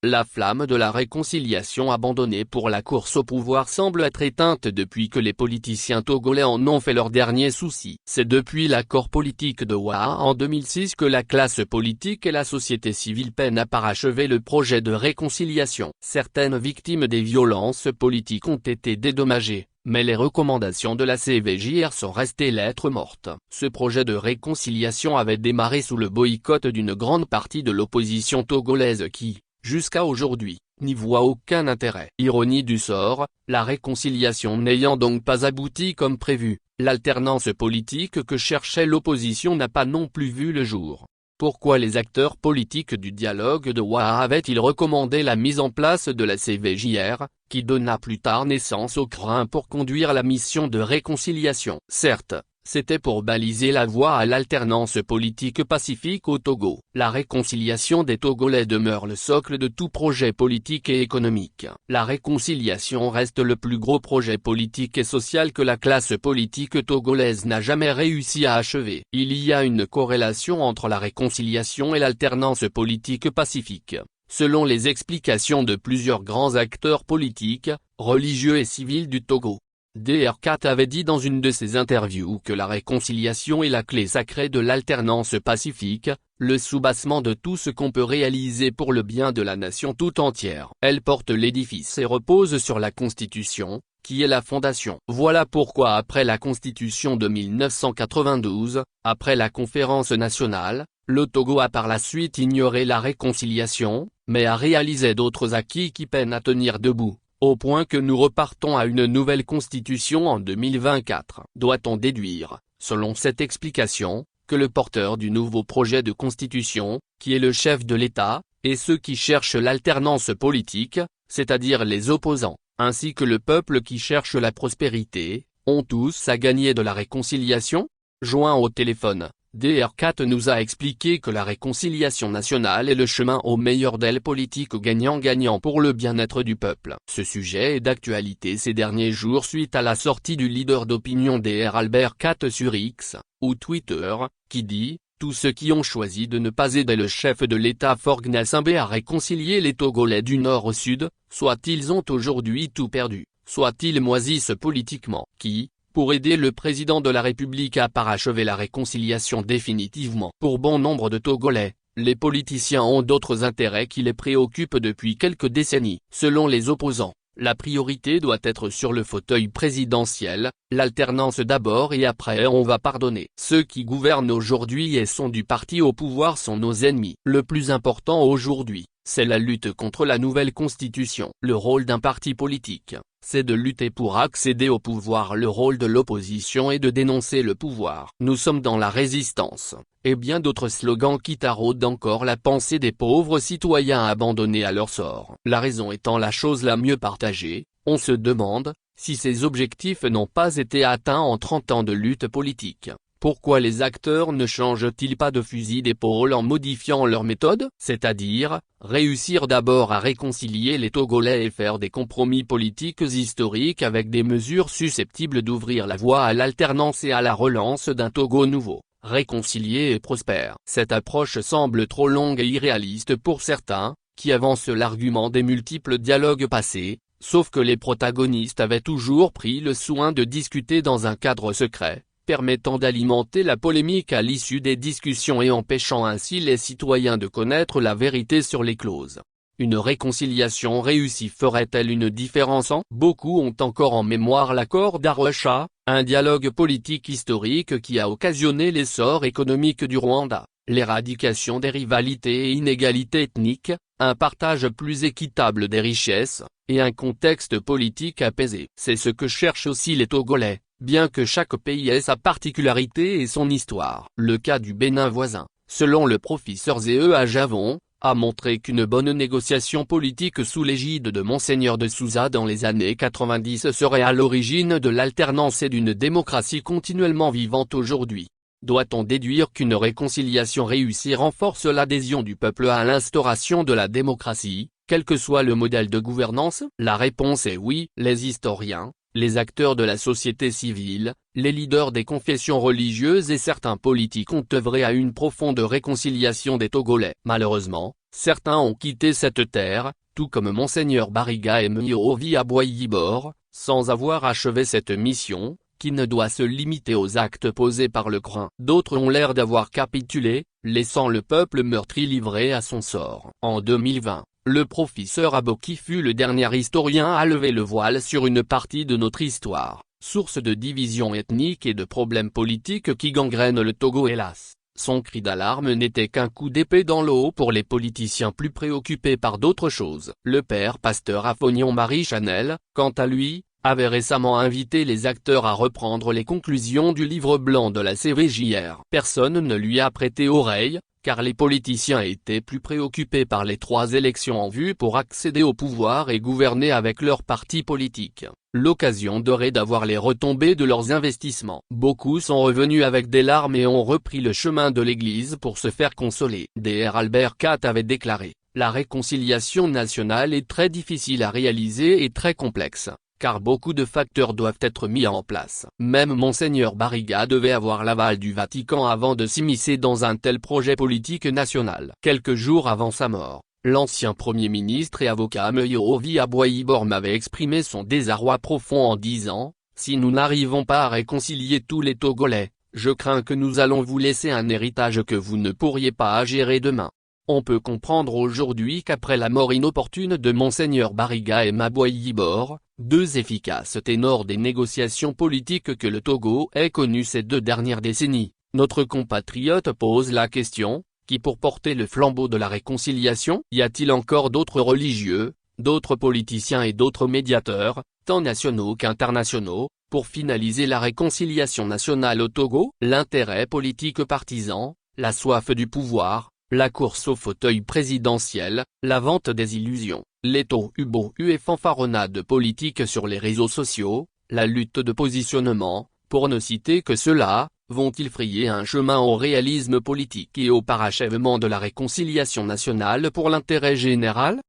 La flamme de la réconciliation abandonnée pour la course au pouvoir semble être éteinte depuis que les politiciens togolais en ont fait leur dernier souci. C'est depuis l'accord politique de Ouaha en 2006 que la classe politique et la société civile peinent à parachever le projet de réconciliation. Certaines victimes des violences politiques ont été dédommagées, mais les recommandations de la CVJR sont restées lettres mortes. Ce projet de réconciliation avait démarré sous le boycott d'une grande partie de l'opposition togolaise qui, jusqu'à aujourd'hui, n'y voit aucun intérêt. Ironie du sort, la réconciliation n'ayant donc pas abouti comme prévu, l'alternance politique que cherchait l'opposition n'a pas non plus vu le jour. Pourquoi les acteurs politiques du dialogue de Ouaha avaient-ils recommandé la mise en place de la CVJR, qui donna plus tard naissance au CRIN pour conduire la mission de réconciliation? Certes, c'était pour baliser la voie à l'alternance politique pacifique au Togo. La réconciliation des Togolais demeure le socle de tout projet politique et économique. La réconciliation reste le plus gros projet politique et social que la classe politique togolaise n'a jamais réussi à achever. Il y a une corrélation entre la réconciliation et l'alternance politique pacifique. Selon les explications de plusieurs grands acteurs politiques, religieux et civils du Togo, DR4 avait dit dans une de ses interviews que la réconciliation est la clé sacrée de l'alternance pacifique, le soubassement de tout ce qu'on peut réaliser pour le bien de la nation tout entière. Elle porte l'édifice et repose sur la Constitution, qui est la fondation. Voilà pourquoi après la Constitution de 1992, après la conférence nationale, le Togo a par la suite ignoré la réconciliation, mais a réalisé d'autres acquis qui peinent à tenir debout, au point que nous repartons à une nouvelle constitution en 2024. Doit-on déduire, selon cette explication, que le porteur du nouveau projet de constitution, qui est le chef de l'État, et ceux qui cherchent l'alternance politique, c'est-à-dire les opposants, ainsi que le peuple qui cherche la prospérité, ont tous à gagner de la réconciliation? Joint au téléphone, DR4 nous a expliqué que la réconciliation nationale est le chemin au meilleur deal politique gagnant-gagnant pour le bien-être du peuple. Ce sujet est d'actualité ces derniers jours suite à la sortie du leader d'opinion DR Albert Kat sur X, ou Twitter, qui dit « Tous ceux qui ont choisi de ne pas aider le chef de l'État Faure Gnassingbé à réconcilier les Togolais du nord au sud, soit ils ont aujourd'hui tout perdu, soit ils moisissent politiquement. Qui, pour aider le président de la République à parachever la réconciliation définitivement. Pour bon nombre de Togolais, les politiciens ont d'autres intérêts qui les préoccupent depuis quelques décennies. Selon les opposants, la priorité doit être sur le fauteuil présidentiel, l'alternance d'abord et après on va pardonner. Ceux qui gouvernent aujourd'hui et sont du parti au pouvoir sont nos ennemis. Le plus important aujourd'hui, c'est la lutte contre la nouvelle constitution. Le rôle d'un parti politique, c'est de lutter pour accéder au pouvoir. Le rôle de l'opposition est de dénoncer le pouvoir. Nous sommes dans la résistance, et bien d'autres slogans qui taraudent encore la pensée des pauvres citoyens abandonnés à leur sort. La raison étant la chose la mieux partagée, on se demande, si ces objectifs n'ont pas été atteints en 30 ans de lutte politique, pourquoi les acteurs ne changent-ils pas de fusil d'épaule en modifiant leur méthode? C'est-à-dire, réussir d'abord à réconcilier les Togolais et faire des compromis politiques historiques avec des mesures susceptibles d'ouvrir la voie à l'alternance et à la relance d'un Togo nouveau, réconcilié et prospère. Cette approche semble trop longue et irréaliste pour certains, qui avancent l'argument des multiples dialogues passés, sauf que les protagonistes avaient toujours pris le soin de discuter dans un cadre secret, permettant d'alimenter la polémique à l'issue des discussions et empêchant ainsi les citoyens de connaître la vérité sur les clauses. Une réconciliation réussie ferait-elle une différence? Beaucoup ont encore en mémoire l'accord d'Arusha, un dialogue politique historique qui a occasionné l'essor économique du Rwanda, l'éradication des rivalités et inégalités ethniques, un partage plus équitable des richesses, et un contexte politique apaisé. C'est ce que cherchent aussi les Togolais, bien que chaque pays ait sa particularité et son histoire. Le cas du Bénin voisin, selon le professeur Zéa Javon, a montré qu'une bonne négociation politique sous l'égide de Monseigneur de Souza dans les années 90 serait à l'origine de l'alternance et d'une démocratie continuellement vivante aujourd'hui. Doit-on déduire qu'une réconciliation réussie renforce l'adhésion du peuple à l'instauration de la démocratie, quel que soit le modèle de gouvernance? La réponse est oui. Les historiens, Les acteurs de la société civile, les leaders des confessions religieuses et certains politiques ont œuvré à une profonde réconciliation des Togolais. Malheureusement, certains ont quitté cette terre, tout comme Monseigneur Bariga et Myohovi Aboyibor, sans avoir achevé cette mission, qui ne doit se limiter aux actes posés par le Coran. D'autres ont l'air d'avoir capitulé, laissant le peuple meurtri livré à son sort. En 2020, le professeur Aboki fut le dernier historien à lever le voile sur une partie de notre histoire, source de divisions ethniques et de problèmes politiques qui gangrènent le Togo hélas. Son cri d'alarme n'était qu'un coup d'épée dans l'eau pour les politiciens plus préoccupés par d'autres choses. Le père pasteur Afonion Marie Chanel, quant à lui, avait récemment invité les acteurs à reprendre les conclusions du livre blanc de la CVJR. Personne ne lui a prêté oreille, car les politiciens étaient plus préoccupés par les 3 élections en vue pour accéder au pouvoir et gouverner avec leur parti politique. L'occasion dorée d'avoir les retombées de leurs investissements. Beaucoup sont revenus avec des larmes et ont repris le chemin de l'église pour se faire consoler. Dr Albert Kat avait déclaré, « La réconciliation nationale est très difficile à réaliser et très complexe, car beaucoup de facteurs doivent être mis en place. » Même Monseigneur Bariga devait avoir l'aval du Vatican avant de s'immiscer dans un tel projet politique national. Quelques jours avant sa mort, l'ancien Premier ministre et avocat Myohovi Aboyibor m'avait exprimé son désarroi profond en disant, « Si nous n'arrivons pas à réconcilier tous les Togolais, je crains que nous allons vous laisser un héritage que vous ne pourriez pas gérer demain. » On peut comprendre aujourd'hui qu'après la mort inopportune de Monseigneur Bariga et Aboyibor, 2 efficaces ténors des négociations politiques que le Togo ait connues ces 2 dernières décennies, notre compatriote pose la question, qui pour porter le flambeau de la réconciliation? Y a-t-il encore d'autres religieux, d'autres politiciens et d'autres médiateurs, tant nationaux qu'internationaux, pour finaliser la réconciliation nationale au Togo? L'intérêt politique partisan, la soif du pouvoir, la course au fauteuil présidentiel, la vente des illusions, les tohu-bohu et fanfaronnades politiques sur les réseaux sociaux, la lutte de positionnement, pour ne citer que cela, vont-ils frayer un chemin au réalisme politique et au parachèvement de la réconciliation nationale pour l'intérêt général?